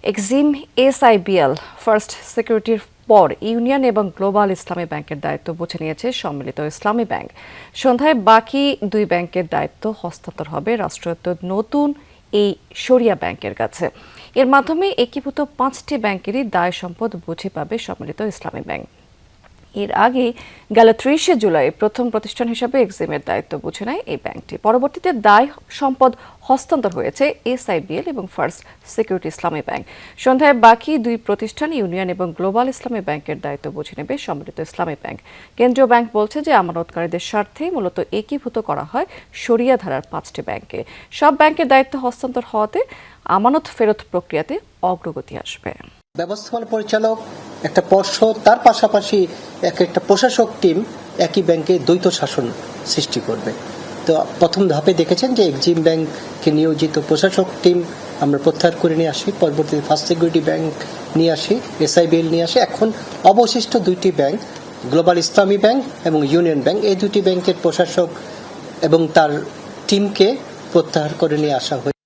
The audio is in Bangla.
এক্সিম এসআইবিএল ফার্স্ট সিকিউরিটির পর ইউনিয়ন এবং গ্লোবাল ইসলামী ব্যাংকের দায়িত্ব বুঝে নিয়েছে সম্মিলিত ইসলামী ব্যাংক। সন্ধ্যায় বাকি দুই ব্যাংকের দায়িত্ব হস্তান্তর হবে রাষ্ট্রায়ত্ত নতুন এই শরিয়া ব্যাংকের কাছে। এর মাধ্যমে একীভূত 5টি ব্যাংকেরই দায় সম্পদ বুঝে পাবে সম্মিলিত ইসলামী ব্যাংক। এর আগে গেল 30 জুলাই প্রথম প্রতিষ্ঠান হিসেবে এক্সিমের দায়িত্ব বুঝে নেয় এই ব্যাংকটি। পরবর্তীতে দায় সম্পদ হস্তান্তর হয়েছে এসআইবিএল এবং ফার্স্ট সিকিউরিটি ইসলামী ব্যাংক। সন্ধ্যায় বাকি দুই প্রতিষ্ঠান ইউনিয়ন এবং গ্লোবাল ইসলামী ব্যাংকের দায়িত্ব বুঝে নেবে সম্মিলিত ইসলামী ব্যাংক। কেন্দ্রীয় ব্যাংক বলছে যে আমানতকারীদের স্বার্থেই মূলত একীভূত করা হয় শরিয়া ধারার 5টি ব্যাংকে। সব ব্যাংকের দায়িত্ব হস্তান্তর হওয়াতে আমানত ফেরত প্রক্রিয়াতে অগ্রগতি আসবে। ব্যবস্থাপনা পরিচালক একটা পর্ষদ, তার পাশাপাশি একটা প্রশাসক টিম একই ব্যাংকে দ্বৈত শাসন সৃষ্টি করবে। তো প্রথম ধাপে দেখেছেন যে এক্সিম ব্যাংকে নিয়োজিত প্রশাসক টিম আমরা প্রত্যাহার করে নিয়ে আসি, পরবর্তীতে ফার্স্ট সিকিউরিটি ব্যাংক নিয়ে আসি, এসআইবিএল নিয়ে আসি। এখন অবশিষ্ট দুইটি ব্যাংক, গ্লোবাল ইসলামী ব্যাংক এবং ইউনিয়ন ব্যাংক, এই দুটি ব্যাংকের প্রশাসক এবং তার টিমকে প্রত্যাহার করে নিয়ে আসা হয়েছে।